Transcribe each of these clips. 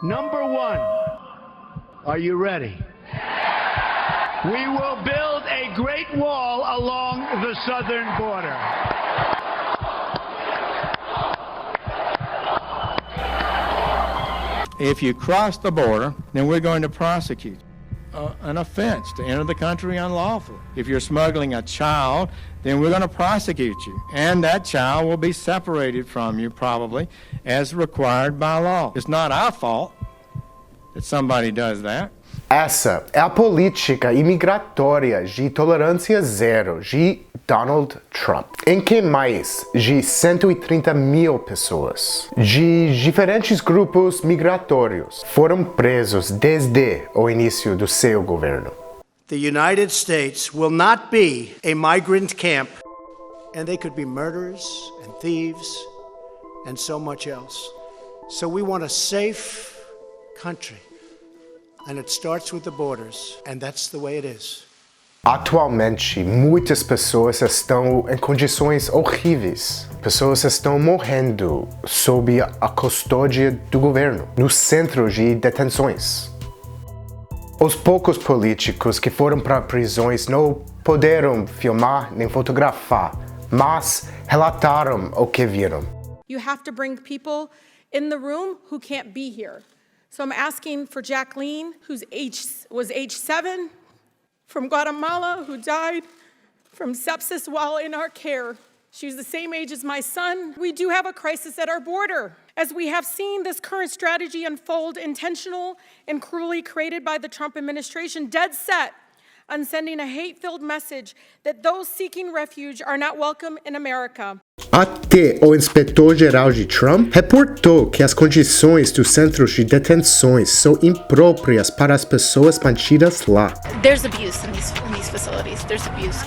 Number one, are you ready? We will build a great wall along the southern border. If you cross the border, then we're going to prosecute an offense to enter the country unlawfully. If you're smuggling a child, then we're going to prosecute you. And that child will be separated from you, probably, as required by law. It's not our fault that somebody does that. Essa é a política imigratória de tolerância zero de Donald Trump, em que mais de 130 mil pessoas de diferentes grupos migratórios foram presos desde o início do seu governo. The United States will not be a migrant camp, and they could be murderers and thieves and so much else. So we want a safe country. And it starts with the borders, and that's the way it is. Atualmente, muitas pessoas estão em condições horríveis. Pessoas estão morrendo sob a custódia do governo, nos centros de detenções. Os poucos políticos que foram para prisões não puderam filmar nem fotografar, mas relataram o que viram. You have to bring people in the room who can't be here. So I'm asking for Jacqueline, who was age 7, from Guatemala, who died from sepsis while in our care. She was the same age as my son. We do have a crisis at our border. As we have seen this current strategy unfold, intentional and cruelly created by the Trump administration, dead set on sending a hate-filled message that those seeking refuge are not welcome in America. Até o inspetor-geral de Trump reportou que as condições dos centros de detenções são impróprias para as pessoas mantidas lá. There's abuse in these facilities. There's abuse.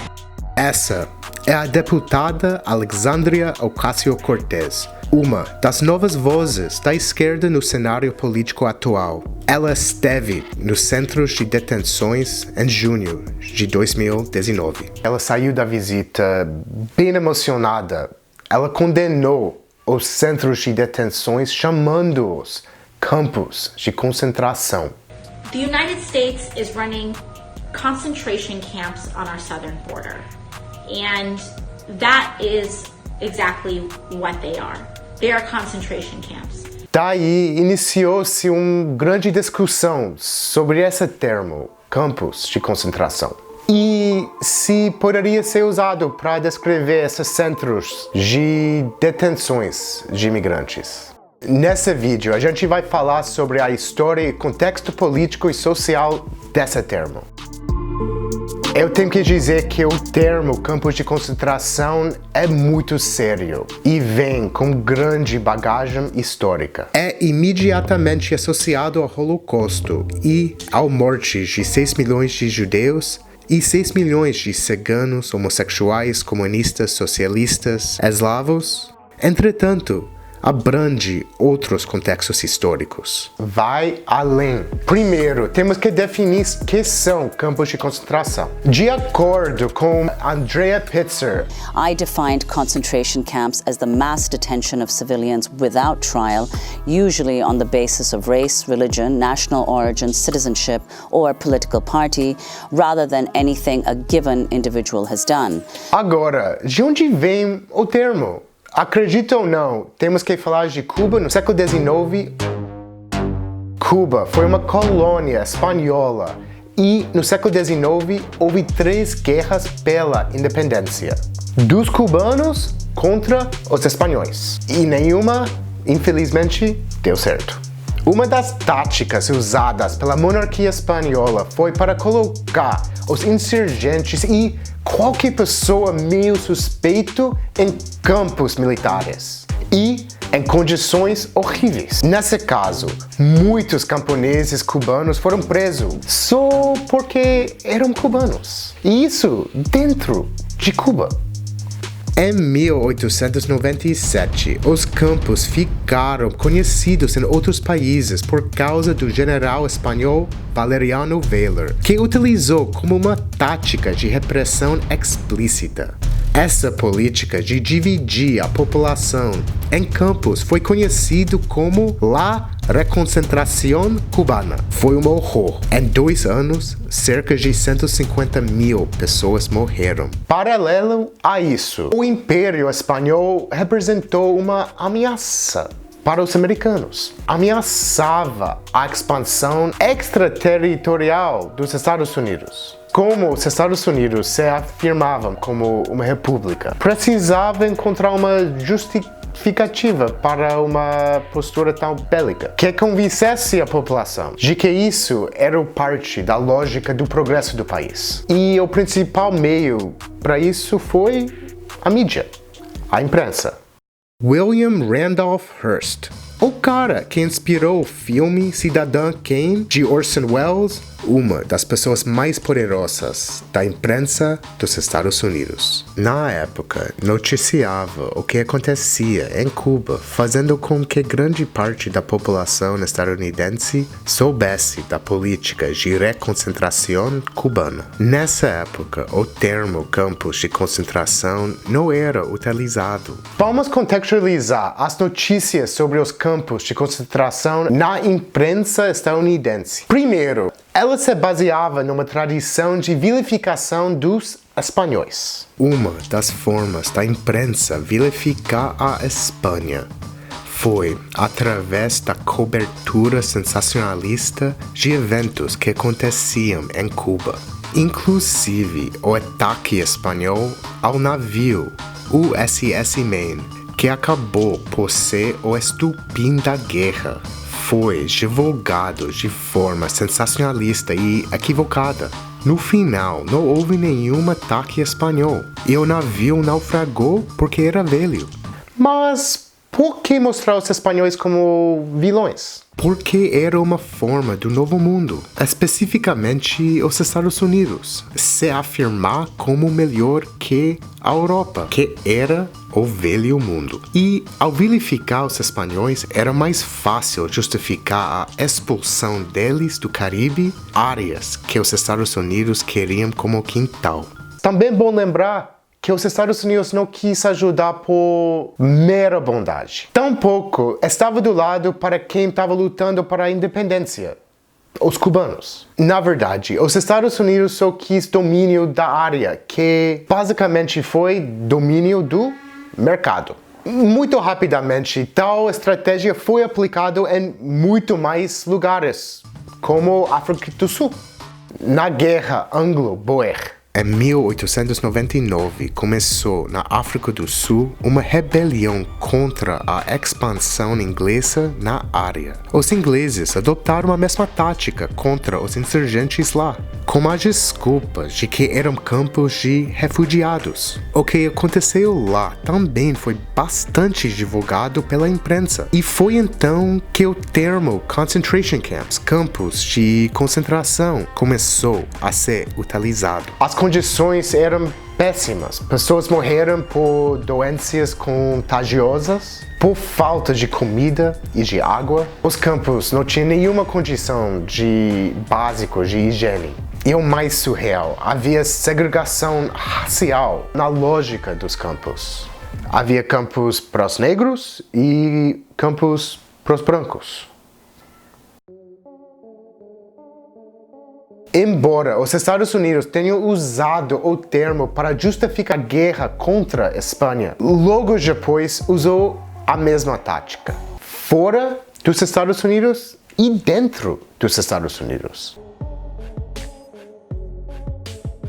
Essa é a deputada Alexandria Ocasio-Cortez, uma das novas vozes da esquerda no cenário político atual. Ela esteve nos centros de detenções em junho de 2019. Ela saiu da visita bem emocionada. Ela condenou os centros de detenções, chamando-os campos de concentração. The United States is running concentration camps on our southern border. And that is exactly what they are. They are concentration camps. Daí iniciou-se uma grande discussão sobre esse termo, campos de concentração. E se poderia ser usado para descrever esses centros de detenções de imigrantes. Nesse vídeo, a gente vai falar sobre a história e contexto político e social desse termo. Eu tenho que dizer que o termo campos de concentração é muito sério e vem com grande bagagem histórica. É imediatamente associado ao Holocausto e à morte de 6 milhões de judeus e 6 milhões de ciganos, homossexuais, comunistas, socialistas, eslavos. Entretanto, abrange outros contextos históricos. Vai além. Primeiro, temos que definir o que são campos de concentração. De acordo com Andrea Pitzer, I defined concentration camps as the mass detention of civilians without trial, usually on the basis of race, religion, national origin, citizenship, or political party, rather than anything a given individual has done. Agora, de onde vem o termo? Acredita ou não, temos que falar de Cuba no século XIX. Cuba foi uma colônia espanhola e no século XIX houve 3 guerras pela independência. Dos cubanos contra os espanhóis. E nenhuma, infelizmente, deu certo. Uma das táticas usadas pela monarquia espanhola foi para colocar os insurgentes e qualquer pessoa meio suspeito em campos militares e em condições horríveis. Nesse caso, muitos camponeses cubanos foram presos só porque eram cubanos. E isso dentro de Cuba. Em 1897, os campos ficaram conhecidos em outros países por causa do general espanhol Valeriano Weyler, que utilizou como uma tática de repressão explícita. Essa política de dividir a população em campos foi conhecido como La Reconcentração cubana foi um horror. Em 2 anos, cerca de 150 mil pessoas morreram. Paralelo a isso, o Império Espanhol representou uma ameaça para os americanos. Ameaçava a expansão extraterritorial dos Estados Unidos. Como os Estados Unidos se afirmavam como uma república, precisavam encontrar uma justificativa para uma postura tão bélica, que convencesse a população de que isso era parte da lógica do progresso do país. E o principal meio para isso foi a mídia, a imprensa. William Randolph Hearst, o cara que inspirou o filme Cidadão Kane, de Orson Welles, uma das pessoas mais poderosas da imprensa dos Estados Unidos. Na época, noticiava o que acontecia em Cuba, fazendo com que grande parte da população estadunidense soubesse da política de reconcentração cubana. Nessa época, o termo Campos de Concentração não era utilizado. Vamos contextualizar as notícias sobre os campos de concentração na imprensa estadunidense. Primeiro, ela se baseava numa tradição de vilificação dos espanhóis. Uma das formas da imprensa vilificar a Espanha foi através da cobertura sensacionalista de eventos que aconteciam em Cuba. Inclusive o ataque espanhol ao navio USS Maine, que acabou por ser o estupim da guerra, foi divulgado de forma sensacionalista e equivocada. No final, não houve nenhum ataque espanhol e o navio naufragou porque era velho. Mas por que mostrar os espanhóis como vilões? Porque era uma forma do Novo Mundo, especificamente os Estados Unidos, se afirmar como melhor que a Europa, que era o velho mundo. E ao vilificar os espanhóis, era mais fácil justificar a expulsão deles do Caribe, áreas que os Estados Unidos queriam como quintal. Também é bom lembrar que os Estados Unidos não quis ajudar por mera bondade. Tampouco estava do lado para quem estava lutando para a independência, os cubanos. Na verdade, os Estados Unidos só quis domínio da área, que basicamente foi domínio do mercado. Muito rapidamente, tal estratégia foi aplicada em muito mais lugares, como África do Sul. Na Guerra Anglo-Boer, em 1899, começou na África do Sul uma rebelião contra a expansão inglesa na área. Os ingleses adotaram a mesma tática contra os insurgentes lá, com a desculpa de que eram campos de refugiados. O que aconteceu lá também foi bastante divulgado pela imprensa, e foi então que o termo concentration camps, campos de concentração, começou a ser utilizado. As condições eram péssimas. Pessoas morreram por doenças contagiosas, por falta de comida e de água. Os campos não tinham nenhuma condição básica de higiene. E o mais surreal, havia segregação racial na lógica dos campos. Havia campos para os negros e campos para os brancos. Embora os Estados Unidos tenham usado o termo para justificar a guerra contra a Espanha, logo depois usou a mesma tática, fora dos Estados Unidos e dentro dos Estados Unidos.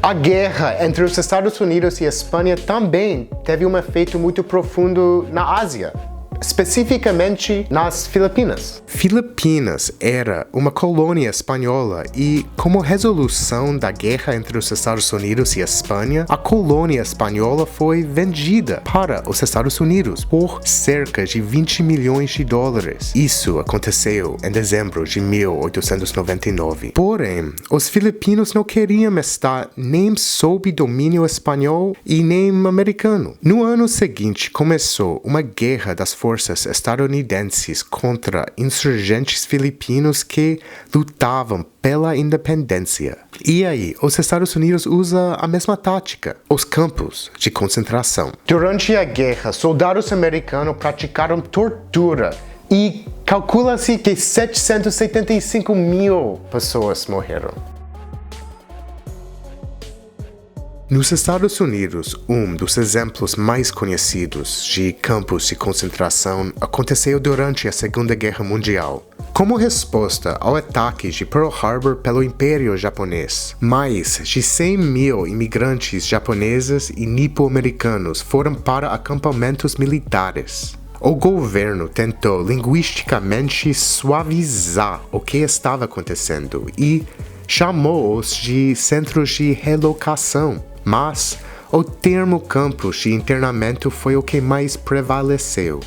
A guerra entre os Estados Unidos e a Espanha também teve um efeito muito profundo na Ásia, especificamente nas Filipinas. Filipinas era uma colônia espanhola e, como resolução da guerra entre os Estados Unidos e a Espanha, a colônia espanhola foi vendida para os Estados Unidos por cerca de 20 milhões de dólares. Isso aconteceu em dezembro de 1899. Porém, os filipinos não queriam estar nem sob domínio espanhol e nem americano. No ano seguinte, começou uma guerra das forças estadunidenses contra insurgentes filipinos que lutavam pela independência. E aí, os Estados Unidos usam a mesma tática, os campos de concentração. Durante a guerra, soldados americanos praticaram tortura e Calcula-se que 775 mil pessoas morreram. Nos Estados Unidos, um dos exemplos mais conhecidos de campos de concentração aconteceu durante a Segunda Guerra Mundial. Como resposta ao ataque de Pearl Harbor pelo Império Japonês, mais de 100 mil imigrantes japoneses e nipo-americanos foram para acampamentos militares. O governo tentou linguisticamente suavizar o que estava acontecendo e chamou-os de centros de relocação. Mas o termo campos de internamento foi o que mais prevaleceu.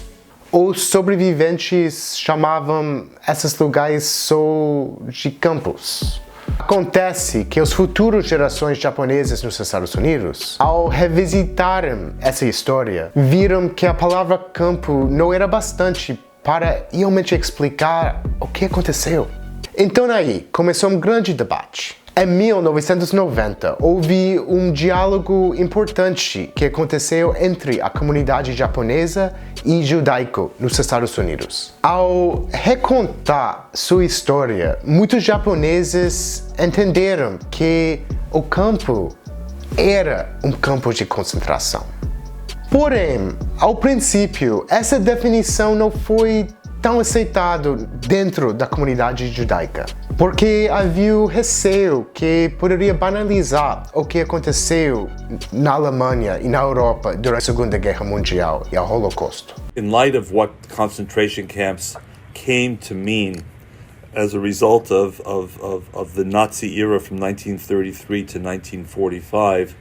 Os sobreviventes chamavam esses lugares só de campos. Acontece que as futuras gerações japonesas nos Estados Unidos, ao revisitarem essa história, viram que a palavra campo não era bastante para realmente explicar o que aconteceu. Então aí começou um grande debate. Em 1990, houve um diálogo importante que aconteceu entre a comunidade japonesa e judaico nos Estados Unidos. Ao recontar sua história, muitos japoneses entenderam que o campo era um campo de concentração. Porém, ao princípio, essa definição não foi tão aceitado dentro da comunidade judaica, porque havia o receio que poderia banalizar o que aconteceu na Alemanha e na Europa durante a Segunda Guerra Mundial e o Holocausto. In light of what concentration camps came to mean as a result of the Nazi era from 1933 to 1945,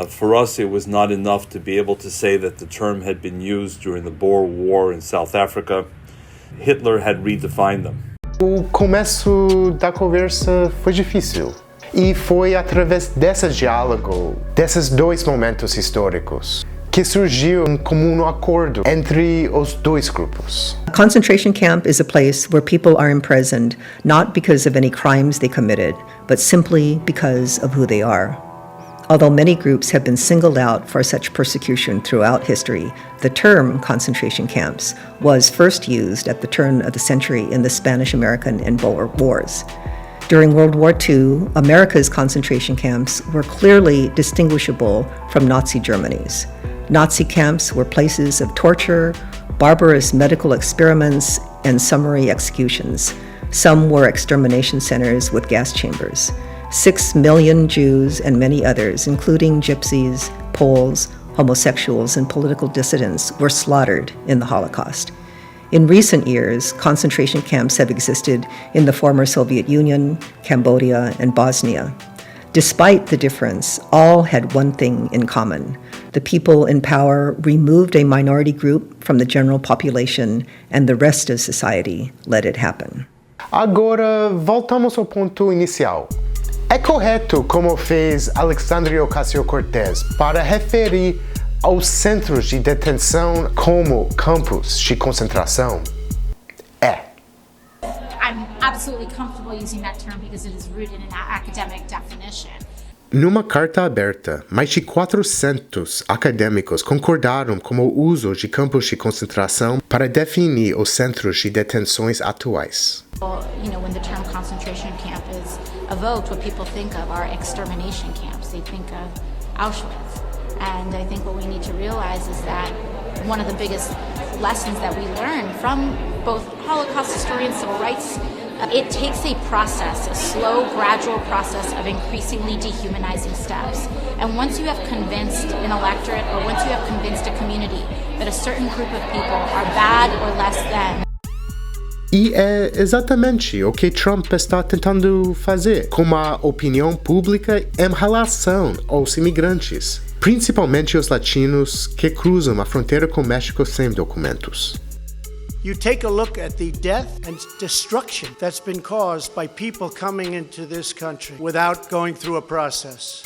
for us, it was not enough to be able to say that the term had been used during the Boer War in South Africa. Hitler had redefined them. O começo da conversa foi difícil. E foi através desse diálogo, desses dois momentos históricos, que surgiu um comum acordo entre os dois grupos. A concentration camp is a place where people are imprisoned not because of any crimes they committed, but simply because of who they are. Although many groups have been singled out for such persecution throughout history, the term concentration camps was first used at the turn of the century in the Spanish-American and Boer Wars. During World War II, America's concentration camps were clearly distinguishable from Nazi Germany's. Nazi camps were places of torture, barbarous medical experiments, and summary executions. Some were extermination centers with gas chambers. 6 million Jews and many others, including gypsies, Poles, homosexuals, and political dissidents, were slaughtered in the Holocaust. In recent years, concentration camps have existed in the former Soviet Union, Cambodia, and Bosnia. Despite the difference, all had one thing in common. The people in power removed a minority group from the general population, and the rest of society let it happen. Agora, voltamos ao ponto inicial. É correto como fez Alexandria Ocasio-Cortez para referir aos centros de detenção como campos de concentração? É. I'm absolutely comfortable using that term because it is rooted in an academic definition. Numa carta aberta, mais de 400 acadêmicos concordaram com o uso de campos de concentração para definir os centros de detenções atuais. You know, when the term concentration camp is evoked, what people think of are extermination camps. They think of Auschwitz. And I think what we need to realize is that one of the biggest lessons that we learn from both Holocaust historians, civil rights, it takes a process, a slow, gradual process of increasingly dehumanizing steps. And once you have convinced an electorate or once you have convinced a community that a certain group of people are bad or less than, E é exatamente o que Trump está tentando fazer com a opinião pública em relação aos imigrantes, principalmente os latinos que cruzam a fronteira com o México sem documentos. You take a look at the death and destruction that's been caused by people coming into this country without going through a process.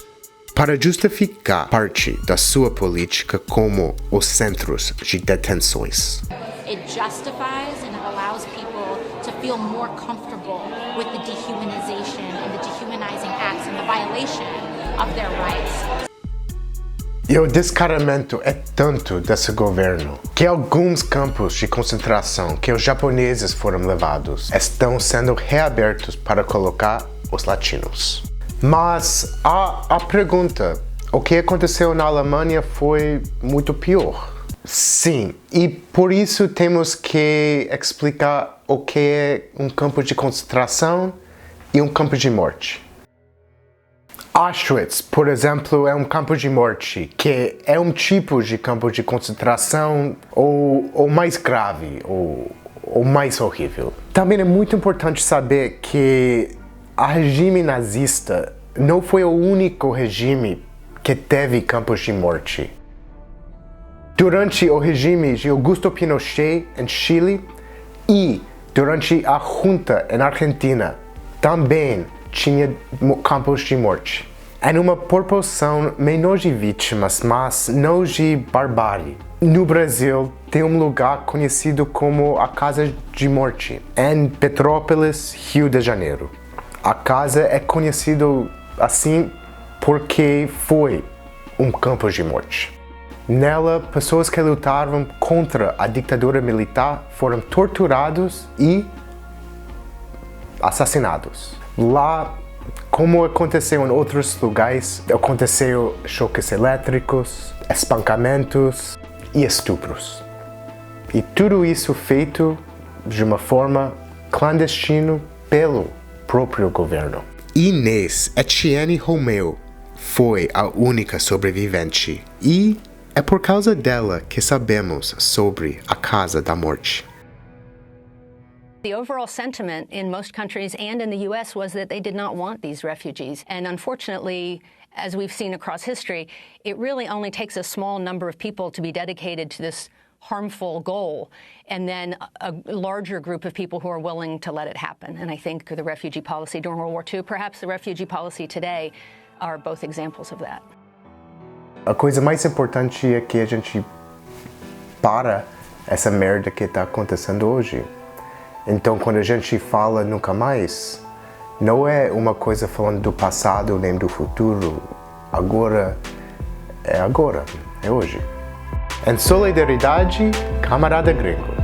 Para justificar parte da sua política como os centros de detenções. It justifies and it allows people to feel more comfortable with the dehumanization and the dehumanizing acts and the violation of their rights. E o descaramento é tanto desse governo que alguns campos de concentração que os japoneses foram levados estão sendo reabertos para colocar os latinos. Mas a pergunta, o que aconteceu na Alemanha foi muito pior. Sim, e por isso temos que explicar o que é um campo de concentração e um campo de morte. Auschwitz, por exemplo, é um campo de morte, que é um tipo de campo de concentração ou mais grave, ou mais horrível. Também é muito importante saber que o regime nazista não foi o único regime que teve campos de morte. Durante o regime de Augusto Pinochet em Chile e durante a junta em Argentina, também tinha campos de morte. Em uma proporção menor de vítimas, mas não de barbárie. No Brasil, tem um lugar conhecido como a Casa de Morte, em Petrópolis, Rio de Janeiro. A casa é conhecida assim porque foi um campo de morte. Nela, pessoas que lutavam contra a ditadura militar foram torturados e assassinados. Lá, como aconteceu em outros lugares, aconteceu choques elétricos, espancamentos e estupros. E tudo isso feito de uma forma clandestina pelo próprio governo. Inês Etienne Romeu foi a única sobrevivente e é por causa dela que sabemos sobre a Casa da Morte. The overall sentiment in most countries and in the U.S. was that they did not want these refugees. And unfortunately, as we've seen across history, it really only takes a small number of people to be dedicated to this harmful goal, and then a larger group of people who are willing to let it happen. And I think the refugee policy during World War II, perhaps the refugee policy today, are both examples of that. A coisa mais importante é que a gente para essa merda que está acontecendo hoje. Então, quando a gente fala nunca mais, não é uma coisa falando do passado nem do futuro. Agora, é hoje. Em solidariedade, camarada gringo.